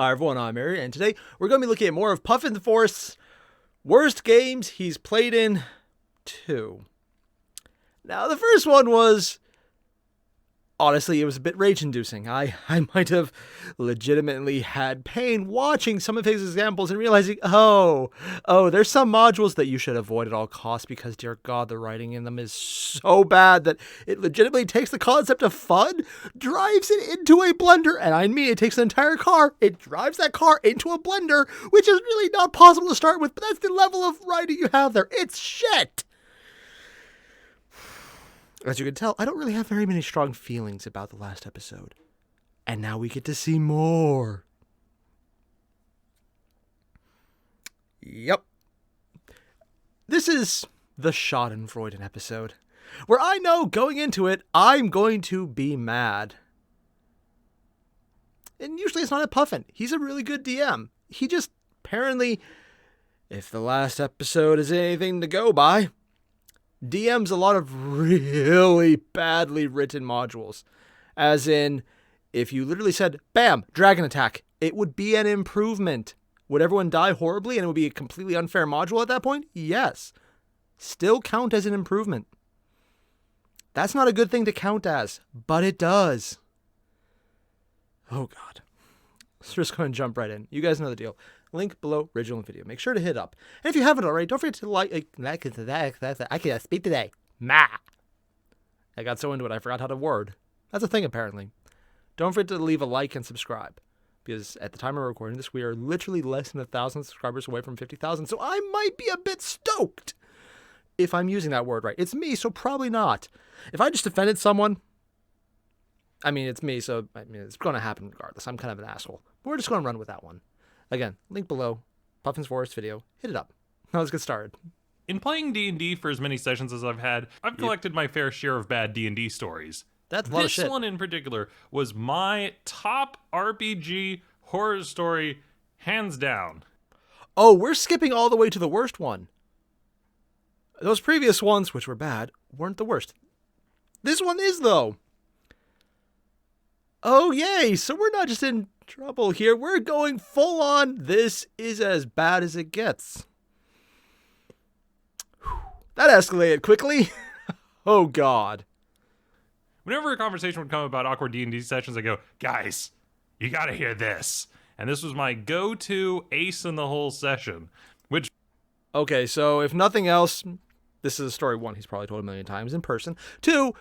Hi everyone, I'm Airier, and today we're going to be looking at more of Puffinforst's worst games he's played in 2. Now, the first one was, honestly, it was a bit rage-inducing. I might have legitimately had pain watching some of his examples and realizing, oh, there's some modules that you should avoid at all costs because, dear God, the writing in them is so bad that it legitimately takes the concept of fun, drives it into a blender, and I mean it takes an entire car, it drives that car into a blender, which is really not possible to start with, but that's the level of writing you have there. It's shit! As you can tell, I don't really have very many strong feelings about the last episode. And now we get to see more. Yep. This is the Schadenfreude episode, where I know going into it, I'm going to be mad. And usually it's not a Puffin. He's a really good DM. He just, apparently, if the last episode is anything to go by, DMs a lot of really badly written modules. As in, if you literally said, bam, dragon attack, it would be an improvement. Would everyone die horribly and it would be a completely unfair module at that point? Yes. Still count as an improvement. That's not a good thing to count as, but it does. Oh God. Let's just go and jump right in. You guys know the deal. Link below, original video. Make sure to hit up. And if you haven't already, don't forget to like. I can't speak today. I got so into it, I forgot how to word. That's a thing, apparently. Don't forget to leave a like and subscribe. Because at the time of recording this, we are literally less than 1,000 subscribers away from 50,000. So I might be a bit stoked if I'm using that word right. It's me, so probably not. If I just offended someone, I mean, it's me, so it's going to happen regardless. I'm kind of an asshole. But we're just going to run with that one. Again, link below, Puffinforst video. Hit it up. Now let's get started. In playing D&D for as many sessions as I've had, I've collected my fair share of bad D&D stories. That's a lot of shit. This one in particular was my top RPG horror story, hands down. Oh, we're skipping all the way to the worst one. Those previous ones, which were bad, weren't the worst. This one is, though. Oh, yay. So we're not just in trouble here. We're going full on. This is as bad as it gets. Whew. That escalated quickly. Oh, God. Whenever a conversation would come about awkward D&D sessions, I go, guys, you gotta hear this. And this was my go-to ace in the whole session, which... Okay, so if nothing else, this is a story, 1, he's probably told a million times in person. 2,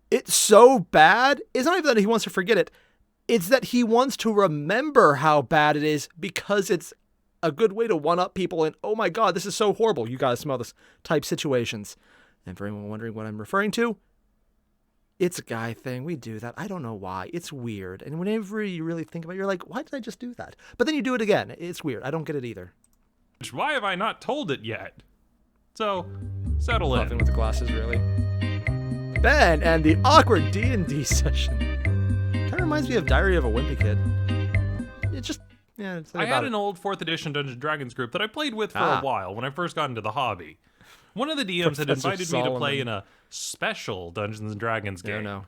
it's so bad, it's not even that he wants to forget it. It's that he wants to remember how bad it is because it's a good way to one-up people and, oh my God, this is so horrible, you gotta smell this type situations. And for anyone wondering what I'm referring to, it's a guy thing. We do that. I don't know why. It's weird. And whenever you really think about it, you're like, why did I just do that? But then you do it again. It's weird. I don't get it either. Why have I not told it yet? So, settle in. Nothing with the glasses, really. Ben and the awkward D&D session. Kind of reminds me of Diary of a Wimpy Kid. It just, yeah. I had an old 4th edition Dungeons & Dragons group that I played with for a while when I first got into the hobby. One of the DMs had invited me to play in a special Dungeons & Dragons game. No.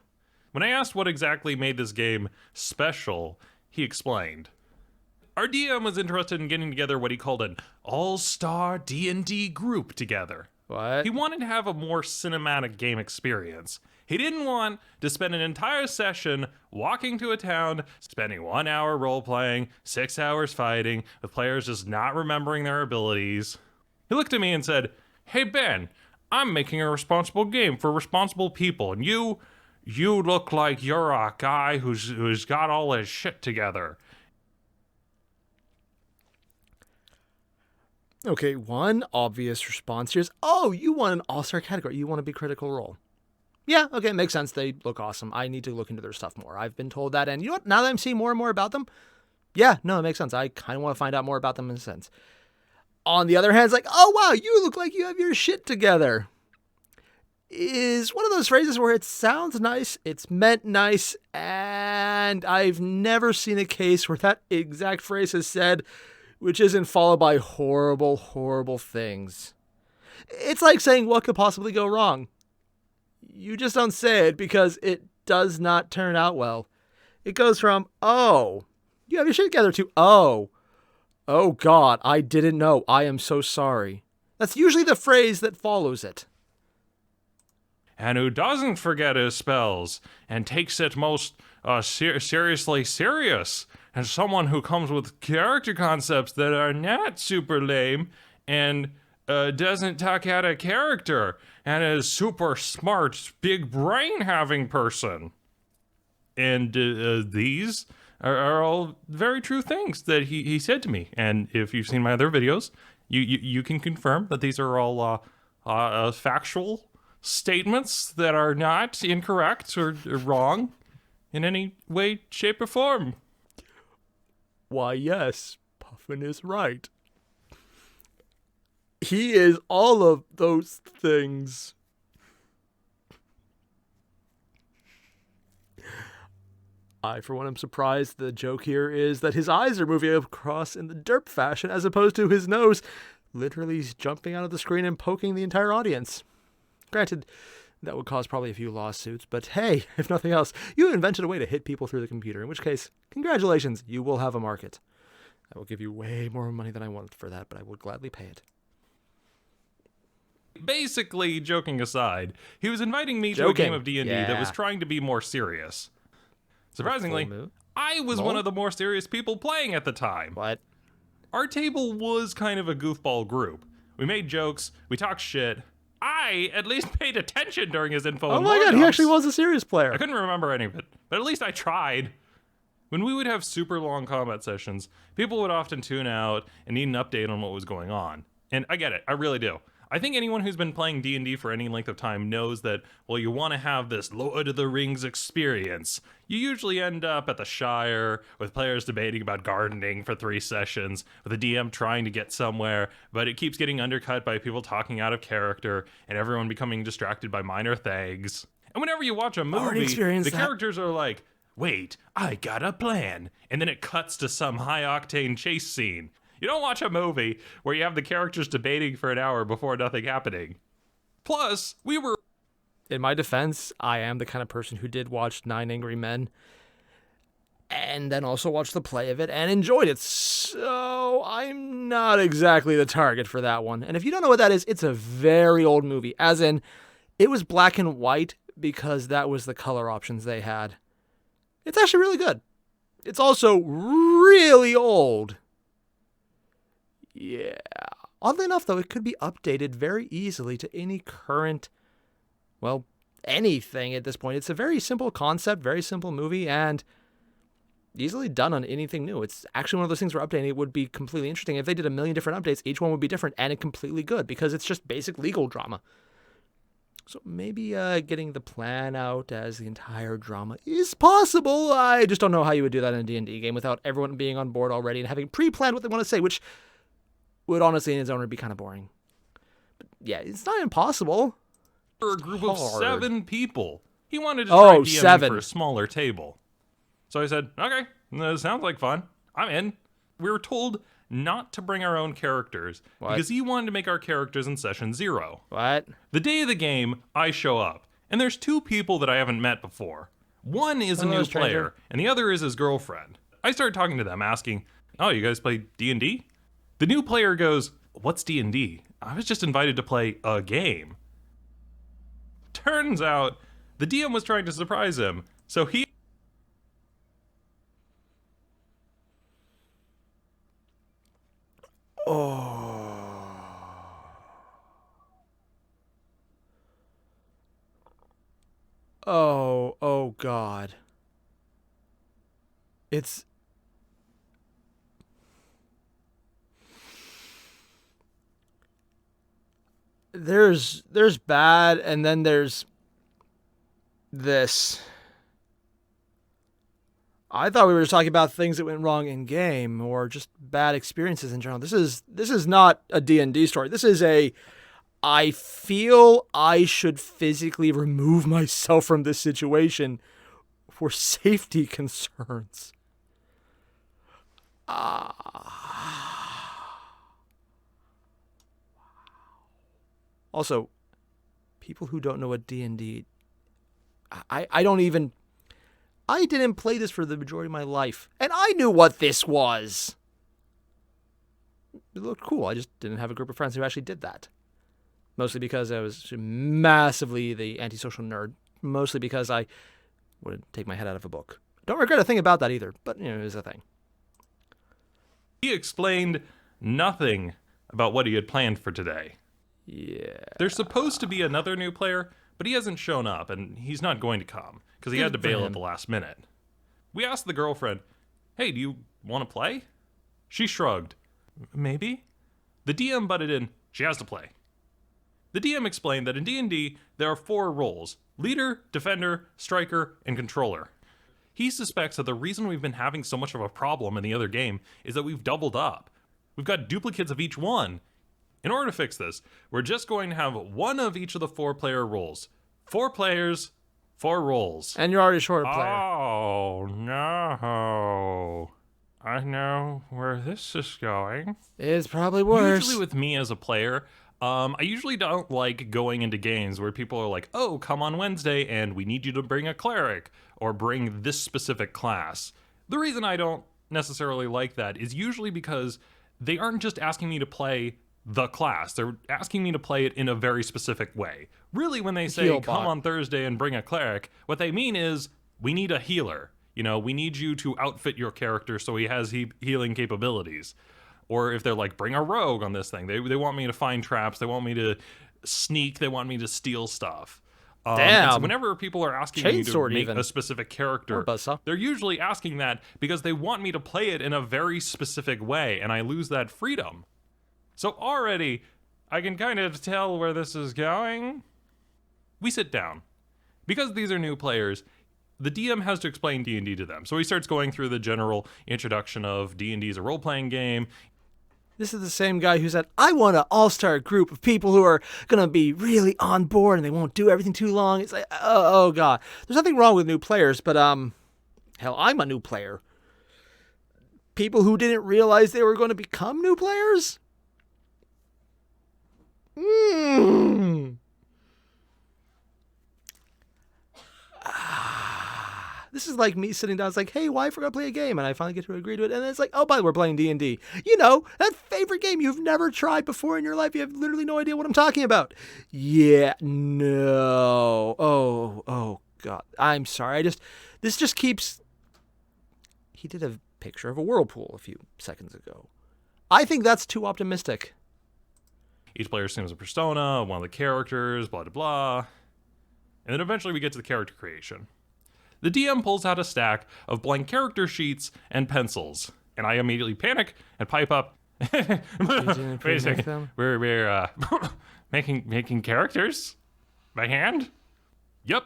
When I asked what exactly made this game special, he explained. Our DM was interested in getting together what he called an all-star D&D group together. What? He wanted to have a more cinematic game experience. He didn't want to spend an entire session walking to a town, spending 1 hour role-playing, 6 hours fighting, with players just not remembering their abilities. He looked at me and said, "Hey Ben, I'm making a responsible game for responsible people, and you look like you're a guy who's got all his shit together." Okay, one obvious response here is, oh, you want an all-star category. You want to be Critical Role. Yeah, okay, makes sense. They look awesome. I need to look into their stuff more. I've been told that, and you know what? Now that I'm seeing more and more about them, yeah, no, it makes sense. I kind of want to find out more about them in a sense. On the other hand, it's like, oh, wow, you look like you have your shit together. Is one of those phrases where it sounds nice, it's meant nice, and I've never seen a case where that exact phrase is said, which isn't followed by horrible, horrible things. It's like saying, what could possibly go wrong? You just don't say it because it does not turn out well. It goes from, oh, You have your shit together too. Oh God, I didn't know. I am so sorry. That's usually the phrase that follows it. And who doesn't forget his spells and takes it most seriously serious, and someone who comes with character concepts that are not super lame and doesn't talk out of character and is super smart, big brain having person. And these are all very true things that he said to me. And if you've seen my other videos, you can confirm that these are all factual statements that are not incorrect or wrong in any way, shape, or form. Why, yes, Puffin is right. He is all of those things. I, for one, am surprised the joke here is that his eyes are moving across in the derp fashion as opposed to his nose literally jumping out of the screen and poking the entire audience. Granted, that would cause probably a few lawsuits, but hey, if nothing else, you invented a way to hit people through the computer, in which case, congratulations, you will have a market. I will give you way more money than I want for that, but I would gladly pay it. Basically, joking aside, he was inviting me to a game of D&D that was Yeah. trying to be more serious. Surprisingly, I was one of the more serious people playing at the time. What? Our table was kind of a goofball group. We made jokes, we talked shit. I at least paid attention during his info. Oh and my lore god, he dumps. actually was a serious player. I couldn't remember any of it, but at least I tried. When we would have super long combat sessions, people would often tune out and need an update on what was going on. And I get it, I really do. I think anyone who's been playing D&D for any length of time knows that, well, you want to have this Lord of the Rings experience. You usually end up at the Shire with players debating about gardening for 3 sessions, with a DM trying to get somewhere, but it keeps getting undercut by people talking out of character and everyone becoming distracted by minor things. And whenever you watch a movie, the characters are like, wait, I got a plan. And then it cuts to some high-octane chase scene. You don't watch a movie where you have the characters debating for an hour before nothing happening. Plus, we were... In my defense, I am the kind of person who did watch 9 Angry Men and then also watched the play of it and enjoyed it. So I'm not exactly the target for that one. And if you don't know what that is, it's a very old movie. As in, it was black and white because that was the color options they had. It's actually really good. It's also really old. Yeah. Oddly enough, though, it could be updated very easily to any current, well, anything at this point. It's a very simple concept, very simple movie, and easily done on anything new. It's actually one of those things where updating it would be completely interesting. If they did a million different updates, each one would be different and completely good because it's just basic legal drama. So maybe getting the plan out as the entire drama is possible. I just don't know how you would do that in a D&D game without everyone being on board already and having pre-planned what they want to say, which would honestly in its own be kind of boring. But yeah, it's not impossible. For a group of 7 people. He wanted to try DMing 7 for a smaller table. So I said, okay, that sounds like fun. I'm in. We were told not to bring our own characters because he wanted to make our characters in session 0. What? The day of the game, I show up, and there's 2 people that I haven't met before. One is a new player, and the other is his girlfriend. I started talking to them, asking, oh, you guys play D&D? The new player goes, what's D&D? I was just invited to play a game. Turns out, the DM was trying to surprise him, so he... Oh God. It's... There's bad, and then there's this. I thought we were just talking about things that went wrong in game or just bad experiences in general. This is not a D&D story. This is I feel I should physically remove myself from this situation for safety concerns. Also, people who don't know what D&D... I don't even... I didn't play this for the majority of my life, and I knew what this was. It looked cool. I just didn't have a group of friends who actually did that. Mostly because I was massively the antisocial nerd. Mostly because I wouldn't take my head out of a book. Don't regret a thing about that either, but, it was a thing. He explained nothing about what he had planned for today. Yeah. There's supposed to be another new player, but he hasn't shown up, and he's not going to come, because he had to bail at the last minute. We asked the girlfriend, hey, do you want to play? She shrugged. Maybe? The DM butted in, she has to play. The DM explained that in D&D, there are 4 roles: leader, defender, striker, and controller. He suspects that the reason we've been having so much of a problem in the other game is that we've doubled up. We've got duplicates of each one. In order to fix this, we're just going to have one of each of the 4-player roles. 4 players, 4 roles. And you're already short a player. Oh, no. I know where this is going. It's probably worse. Usually with me as a player, I usually don't like going into games where people are like, oh, come on Wednesday and we need you to bring a cleric or bring this specific class. The reason I don't necessarily like that is usually because they aren't just asking me to play the class. They're asking me to play it in a very specific way. Really, when they say, come on Thursday and bring a cleric, what they mean is, we need a healer. We need you to outfit your character so he has healing capabilities. Or if they're like, bring a rogue on this thing. They want me to find traps. They want me to sneak. They want me to steal stuff. Damn. So whenever people are asking me to make a specific character, they're usually asking that because they want me to play it in a very specific way, and I lose that freedom. So already, I can kind of tell where this is going. We sit down. Because these are new players, the DM has to explain D&D to them. So he starts going through the general introduction of D&D as a role-playing game. This is the same guy who said, I want an all-star group of people who are going to be really on board and they won't do everything too long. It's like, oh God. There's nothing wrong with new players, but, hell, I'm a new player. People who didn't realize they were going to become new players? This is like me sitting down. It's like, hey, why forgot to play a game? And I finally get to agree to it. And then it's like, oh, by the way, we're playing D&D. That favorite game you've never tried before in your life. You have literally no idea what I'm talking about. Yeah, no. Oh, God. I'm sorry. This just keeps... He did a picture of a whirlpool a few seconds ago. I think that's too optimistic. Each player assumes a persona, one of the characters, blah, blah, blah. And then eventually we get to the character creation. The DM pulls out a stack of blank character sheets and pencils, and I immediately panic and pipe up. Wait a second. We're making characters by hand? Yep.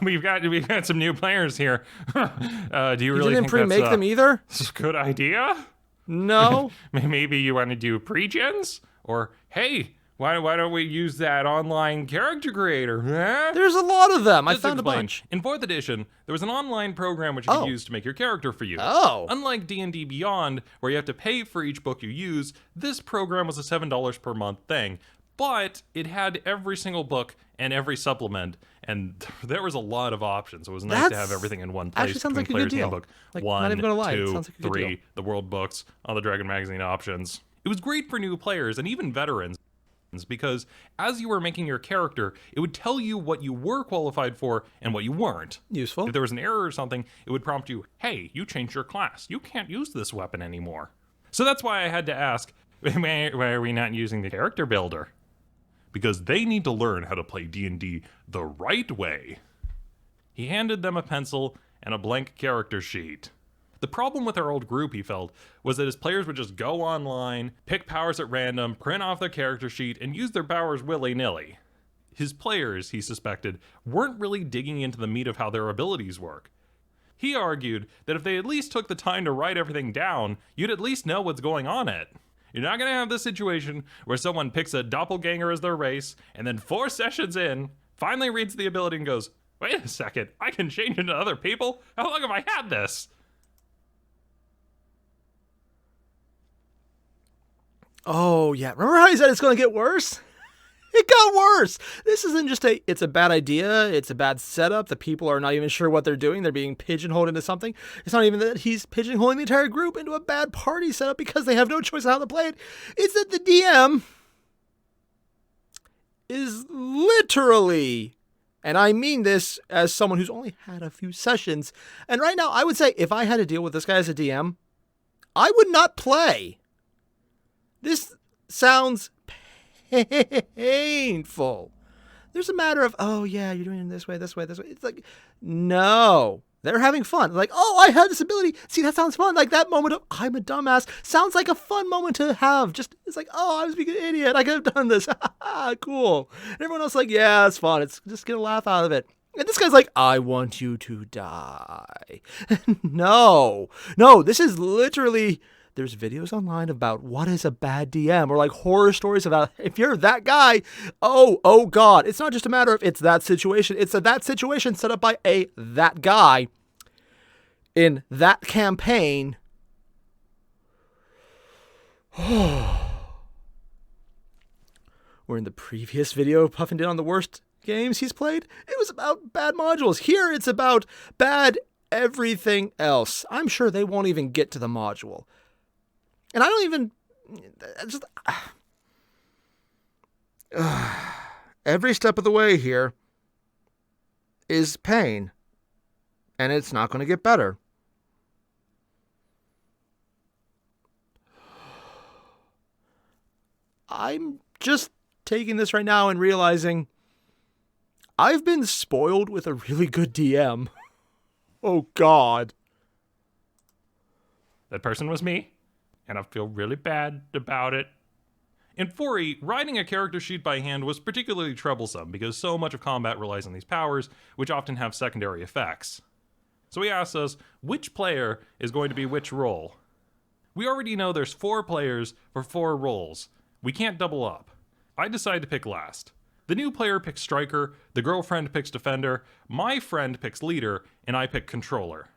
We've got some new players here. Do you really didn't think pre-make them either? That's a good idea? No. Maybe you want to do pre-gens? Or, hey, why don't we use that online character creator? Huh? There's a lot of them. I found a bunch. In 4th edition, there was an online program which you could use to make your character for you. Oh. Unlike D&D Beyond, where you have to pay for each book you use, this program was a $7 per month thing. But it had every single book and every supplement, and there was a lot of options. It was nice to have everything in one place. Actually sounds like a good deal. Handbook. Like, 1, not even gonna lie, 2, sounds like a good 3, deal. the World Books, all the Dragon Magazine options. It was great for new players and even veterans, because as you were making your character, it would tell you what you were qualified for and what you weren't. Useful. If there was an error or something, it would prompt you, hey, you changed your class. You can't use this weapon anymore. So that's why I had to ask, why are we not using the character builder? Because they need to learn how to play D&D the right way. He handed them a pencil and a blank character sheet. The problem with our old group, he felt, was that his players would just go online, pick powers at random, print off their character sheet, and use their powers willy-nilly. His players, he suspected, weren't really digging into the meat of how their abilities work. He argued that if they at least took the time to write everything down, you'd at least know what's going on it. You're not going to have this situation where someone picks a doppelganger as their race, and then 4 sessions in, finally reads the ability and goes, wait a second, I can change into other people? How long have I had this? Oh, yeah. Remember how he said it's going to get worse? It got worse. This isn't just it's a bad idea. It's a bad setup. The people are not even sure what they're doing. They're being pigeonholed into something. It's not even that he's pigeonholing the entire group into a bad party setup because they have no choice on how to play it. It's that the DM is literally, and I mean this as someone who's only had a few sessions, and right now I would say if I had to deal with this guy as a DM, I would not play. This sounds painful. There's a matter of, oh yeah, you're doing it this way, this way, this way. It's like, no, they're having fun. Like, oh, I had this ability. See, that sounds fun. Like that moment of, I'm a dumbass, sounds like a fun moment to have. Just, it's like, oh, I was being an idiot. I could have done this. Cool. And everyone else is like, yeah, it's fun. It's just get a laugh out of it. And this guy's like, I want you to die. No, this is literally, there's videos online about what is a bad DM, or like horror stories about if you're that guy, oh God. It's not just a matter of it's that situation. It's that situation set up by that guy in that campaign. Where in the previous video Puffin did on the worst games he's played, it was about bad modules. Here it's about bad everything else. I'm sure they won't even get to the module. And I don't even, just, every step of the way here is pain, and it's not going to get better. I'm just taking this right now and realizing I've been spoiled with a really good DM. Oh, God. That person was me, and I feel really bad about it. In 4E, writing a character sheet by hand was particularly troublesome because so much of combat relies on these powers, which often have secondary effects. So he asks us, which player is going to be which role? We already know there's 4 players for 4 roles. We can't double up. I decide to pick last. The new player picks Striker, the girlfriend picks Defender, my friend picks Leader, and I pick Controller.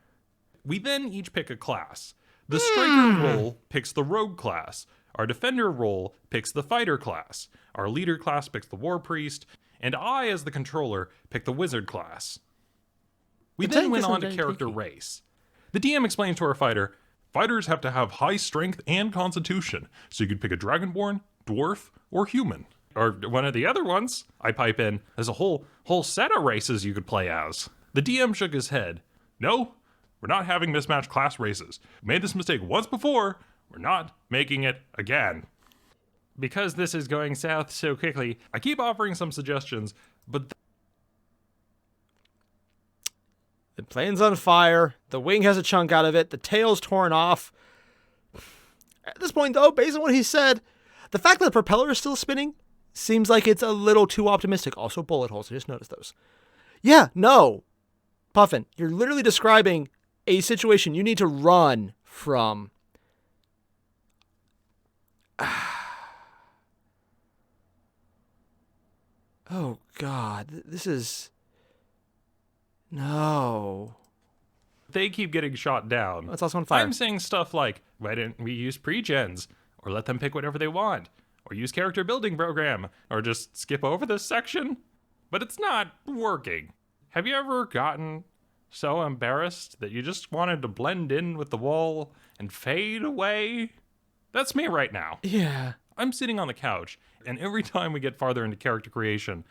We then each pick a class. The Striker role picks the Rogue class, our Defender role picks the Fighter class, our Leader class picks the War Priest, and I, as the Controller, pick the Wizard class. We then went on to character race. The DM explains to our fighter, fighters have to have high strength and constitution, so you could pick a Dragonborn, Dwarf, or Human. Or one of the other ones. I pipe in, there's a whole set of races you could play as. The DM shook his head. No, we're not having mismatched class races. We made this mistake once before, we're not making it again. Because this is going south so quickly, I keep offering some suggestions, but the plane's on fire, the wing has a chunk out of it, the tail's torn off. At this point, though, based on what he said, the fact that the propeller is still spinning seems like it's a little too optimistic. Also, bullet holes, I just noticed those. Yeah, no. Puffin, you're literally describing a situation you need to run from. Oh, God. This is... No. they keep getting shot down. That's also on fire. I'm saying stuff like, why didn't we use pre-gens? Or let them pick whatever they want? Or use character building program? Or just skip over this section? But it's not working. Have you ever gotten so embarrassed that you just wanted to blend in with the wall and fade away? That's me right now. Yeah. I'm sitting on the couch, and every time we get farther into character creation,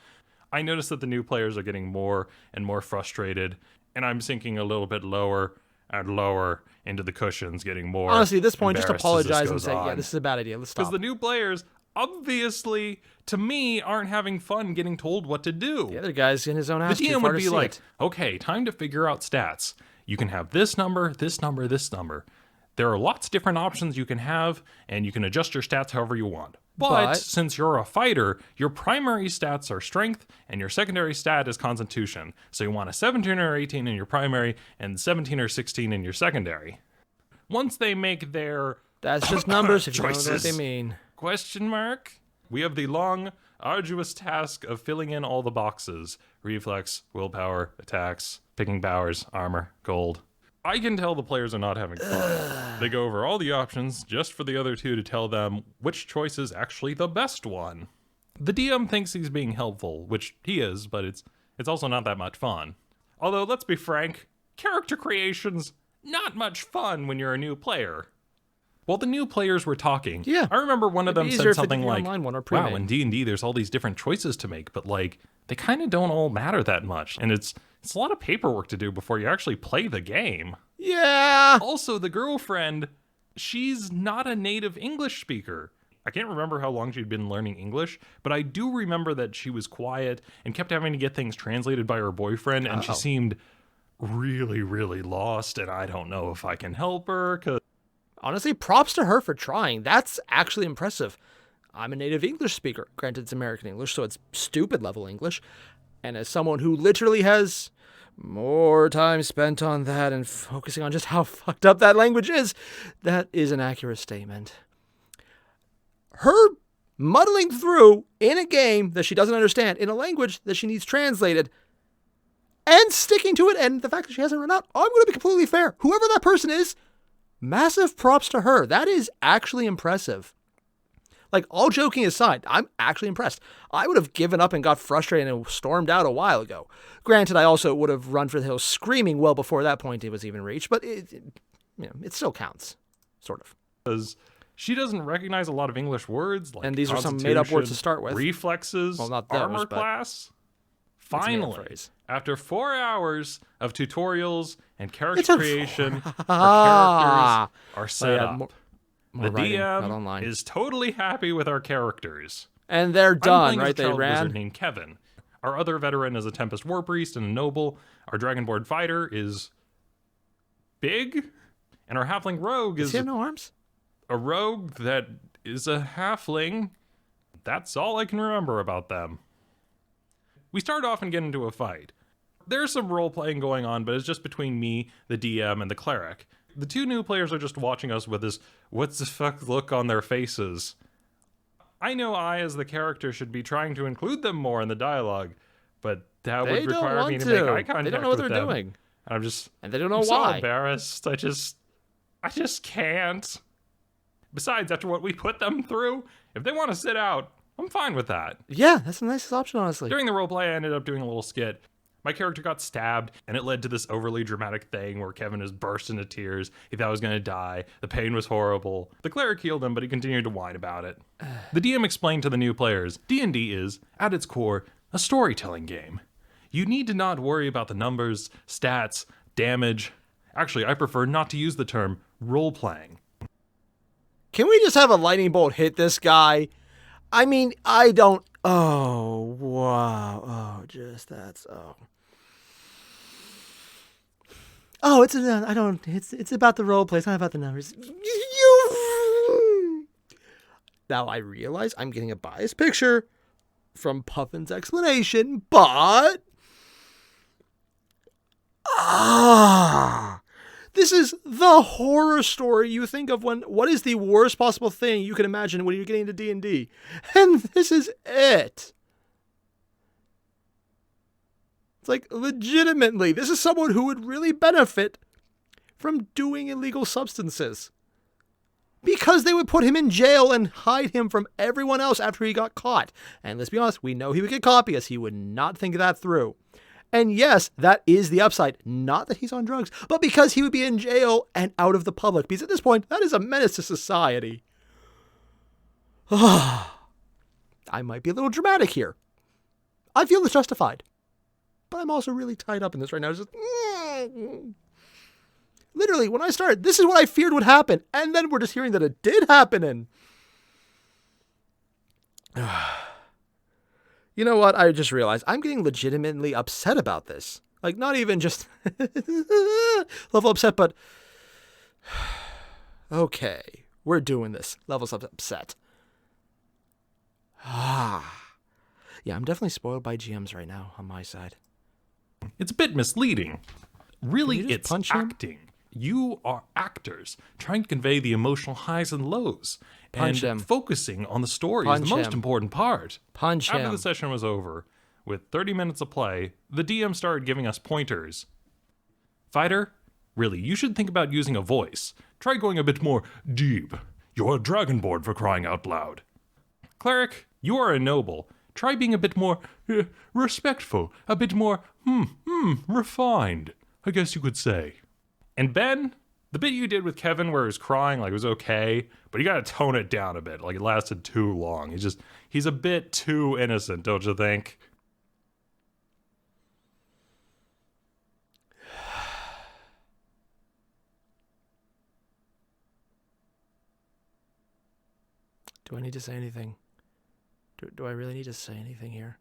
I notice that the new players are getting more and more frustrated, and I'm sinking a little bit lower and lower into the cushions, getting more. Honestly, at this point, just embarrassed apologize and goes say, on. yeah, this is a bad idea. Let's stop. Because the new players, obviously, to me, aren't having fun getting told what to do. The other guy's in his own house. The DM would be like, okay, time to figure out stats. You can have this number, this number, this number. There are lots of different options you can have, and you can adjust your stats however you want. But since you're a fighter, your primary stats are strength, and your secondary stat is constitution. So you want a 17 or 18 in your primary, and 17 or 16 in your secondary. Once they make their That's just numbers if you choices, know what they mean. Question mark? We have the long, arduous task of filling in all the boxes. Reflex, willpower, attacks, picking powers, armor, gold. I can tell the players are not having fun. They go over all the options just for the other two to tell them which choice is actually the best one. The DM thinks he's being helpful, which he is, but it's also not that much fun. Although, let's be frank, character creation's not much fun when you're a new player. While the new players were talking, Yeah. I remember one of them said something like, wow, in D&D there's all these different choices to make, but like, they kind of don't all matter that much, and it's a lot of paperwork to do before you actually play the game. Yeah. Also, the girlfriend, she's not a native English speaker. I can't remember how long she'd been learning English, but I do remember that she was quiet and kept having to get things translated by her boyfriend, and she seemed really, really lost, and I don't know if I can help her, 'cause Honestly, props to her for trying. That's actually impressive. I'm a native English speaker. Granted, it's American English, so it's stupid level English. And as someone who literally has more time spent on that and focusing on just how fucked up that language is, that is an accurate statement. Her muddling through in a game that she doesn't understand, in a language that she needs translated, and sticking to it, and the fact that she hasn't run out, I'm going to be completely fair. Whoever that person is, massive props to her. That is actually impressive. Like, all joking aside, I'm actually impressed. I would have given up and got frustrated and stormed out a while ago. Granted, I also would have run for the hills screaming well before that point it was even reached, but it still counts, sort of. because she doesn't recognize a lot of English words, like And these are some made-up words to start with. reflexes, Well, not those, armor but class. it's a made-up Finally, phrase. after 4 hours of tutorials and character It took creation, our Ah. characters are set yeah, up. more The writing, not DM online. is totally happy with our characters. And they're I'm done, playing as a right? They child wizard ran. named Kevin. Our other veteran is a Tempest War Priest and a noble. Our Dragonborn fighter is big, and our halfling rogue Does is he have no arms? a rogue that is a halfling. That's all I can remember about them. We start off and get into a fight. There's some role-playing going on, but it's just between me, the DM, and the cleric. The two new players are just watching us with this what's the fuck look on their faces. I know I, as the character, should be trying to include them more in the dialogue, but that They would don't require want me to to. make eye contact They don't know what with they're them. doing. And And they don't know I'm so why. embarrassed. I just can't. Besides, after what we put them through, if they want to sit out, I'm fine with that. Yeah, that's the nicest option, honestly. During the roleplay, I ended up doing a little skit. My character got stabbed, and it led to this overly dramatic thing where Kevin just burst into tears. He thought he was going to die. The pain was horrible. The cleric healed him, but he continued to whine about it. The DM explained to the new players, D&D is, at its core, a storytelling game. You need to not worry about the numbers, stats, damage. Actually, I prefer not to use the term role-playing. Can we just have a lightning bolt hit this guy? I mean, I don't... Oh, wow. Oh, just that's... Oh. Oh, it's about the role play. It's not about the numbers. Now I realize I'm getting a biased picture from Puffin's explanation, but... This is the horror story you think of when... What is the worst possible thing you can imagine when you're getting into D&D? And this is it. It's like, legitimately, this is someone who would really benefit from doing illegal substances. Because they would put him in jail and hide him from everyone else after he got caught. And let's be honest, we know he would get caught because he would not think that through. And yes, that is the upside. Not that he's on drugs, but because he would be in jail and out of the public. Because at this point, that is a menace to society. I might be a little dramatic here. I feel it's justified. But I'm also really tied up in this right now. It's just... Literally, when I started, this is what I feared would happen. And then we're just hearing that it did happen. And... You know what? I just realized I'm getting legitimately upset about this. Like, not even just level upset, but... Okay, we're doing this. Levels upset. Yeah, I'm definitely spoiled by GMs right now on my side. It's a bit misleading. Really, Can you just it's punch him? acting. You are actors trying to convey the emotional highs and lows. Punch and him. focusing on the story Punch is the most him. important part. Punch After him. the session was over, with 30 minutes of play, the DM started giving us pointers. Fighter, really, you should think about using a voice. Try going a bit more deep. You're a dragonborn for crying out loud. Cleric, You are a noble. Try being a bit more respectful, a bit more, refined, I guess you could say. And Ben, the bit you did with Kevin where he was crying, like, it was okay, but you gotta tone it down a bit. Like, it lasted too long. He's a bit too innocent, don't you think? Do I need to say anything? Do I really need to say anything here?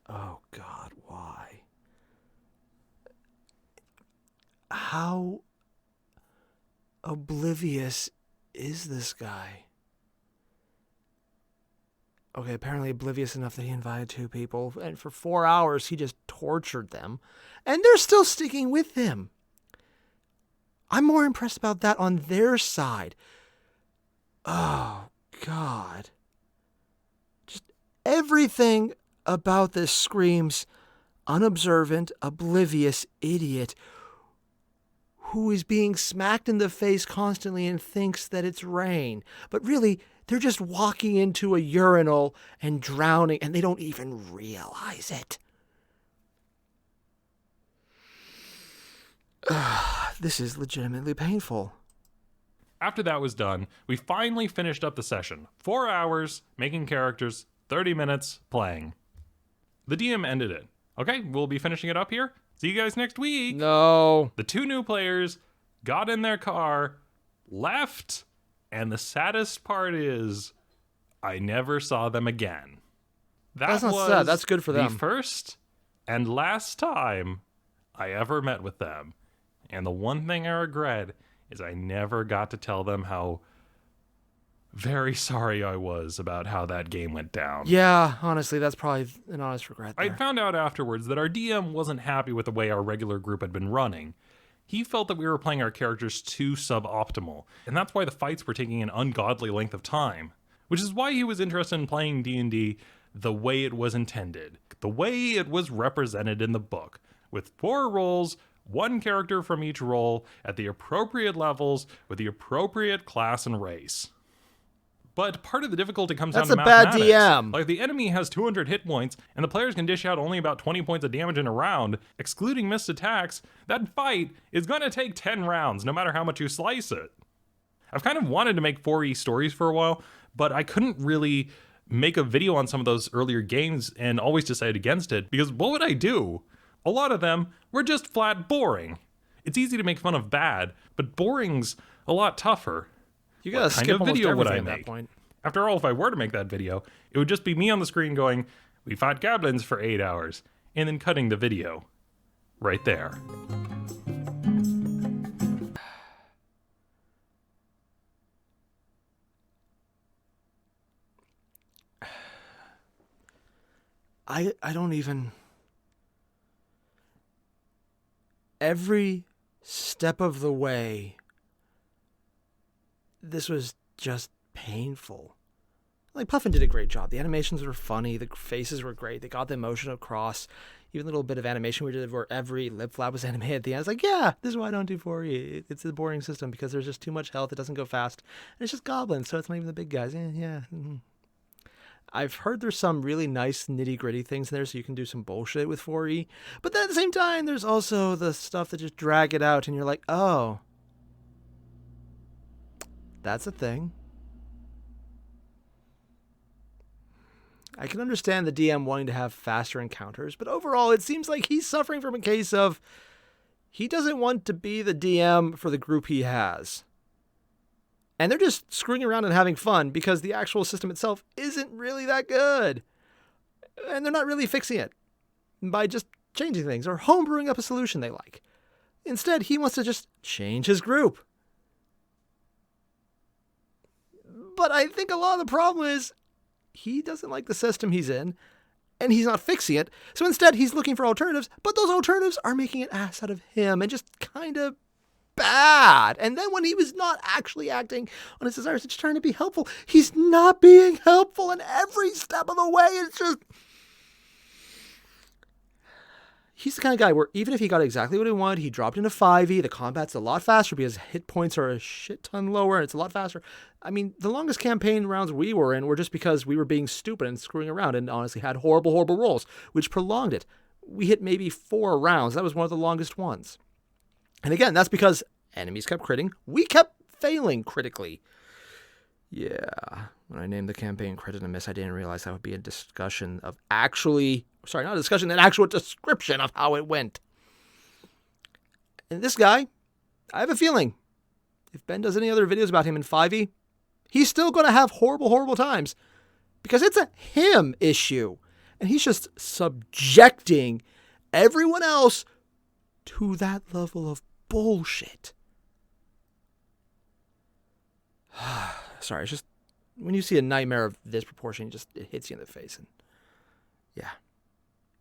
Oh God, why? How oblivious is this guy? Okay, apparently oblivious enough that he invited 2 people, and for 4 hours he just tortured them, and they're still sticking with him. I'm more impressed about that on their side. Oh, God. Just everything about this screams unobservant, oblivious idiot who is being smacked in the face constantly and thinks that it's rain. But really, they're just walking into a urinal and drowning, and they don't even realize it. This is legitimately painful. After that was done, we finally finished up the session. 4 hours, making characters, 30 minutes, playing. The DM ended it. Okay, we'll be finishing it up here. See you guys next week. No. The 2 new players got in their car, left, and the saddest part is I never saw them again. That's not sad. That's good for them. The first and last time I ever met with them. And the one thing I regret is I never got to tell them how very sorry I was about how that game went down. Yeah, honestly, that's probably an honest regret there. I found out afterwards that our DM wasn't happy with the way our regular group had been running. He felt that we were playing our characters too suboptimal, and that's why the fights were taking an ungodly length of time. Which is why he was interested in playing D&D the way it was intended, the way it was represented in the book, with 4 roles, 1 character from each role, at the appropriate levels, with the appropriate class and race. But part of the difficulty comes down to mathematics. That's a bad DM. Like, the enemy has 200 hit points, and the players can dish out only about 20 points of damage in a round, excluding missed attacks. That fight is gonna take 10 rounds, no matter how much you slice it. I've kind of wanted to make 4E stories for a while, but I couldn't really make a video on some of those earlier games and always decided against it, because what would I do? A lot of them were just flat boring. It's easy to make fun of bad, but boring's a lot tougher. You gotta skip almost everything at that point. After all, if I were to make that video, it would just be me on the screen going, "We fought goblins for 8 hours," and then cutting the video. Right there. I don't even... Every step of the way, this was just painful. Like, Puffin did a great job. The animations were funny. The faces were great. They got the emotion across. Even the little bit of animation we did where every lip flap was animated at the end. It's like, yeah, this is why I don't do 4E. It's a boring system because there's just too much health. It doesn't go fast. And it's just goblins, so it's not even the big guys. Yeah. Mm-hmm. I've heard there's some really nice nitty-gritty things in there, so you can do some bullshit with 4E. But then at the same time, there's also the stuff that just drag it out, and you're like, oh, that's a thing. I can understand the DM wanting to have faster encounters, but overall, it seems like he's suffering from a case of he doesn't want to be the DM for the group he has. And they're just screwing around and having fun because the actual system itself isn't really that good. And they're not really fixing it by just changing things or homebrewing up a solution they like. Instead, he wants to just change his group. But I think a lot of the problem is he doesn't like the system he's in, and he's not fixing it. So instead, he's looking for alternatives, but those alternatives are making an ass out of him and just kind of bad. And then when he was not actually acting on his desires, just trying to be helpful, he's not being helpful, and every step of the way it's just... he's the kind of guy where even if he got exactly what he wanted, he dropped into 5e. The combat's a lot faster because hit points are a shit ton lower and it's a lot faster. I mean, the longest campaign rounds we were in were just because we were being stupid and screwing around and honestly had horrible, horrible rolls, which prolonged it. We hit maybe 4 rounds. That was one of the longest ones. And again, that's because enemies kept critting. We kept failing critically. Yeah, when I named the campaign Crit and a Miss, I didn't realize that would be a discussion of not a discussion, an actual description of how it went. And this guy, I have a feeling, if Ben does any other videos about him in 5e, he's still going to have horrible, horrible times because it's a him issue. And he's just subjecting everyone else to that level of bullshit. Sorry, it's just when you see a nightmare of this proportion, it hits you in the face. And yeah,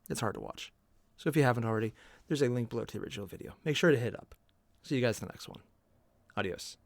it's hard to watch. So if you haven't already, there's a link below to the original video. Make sure to hit up. See you guys in the next one. Adios.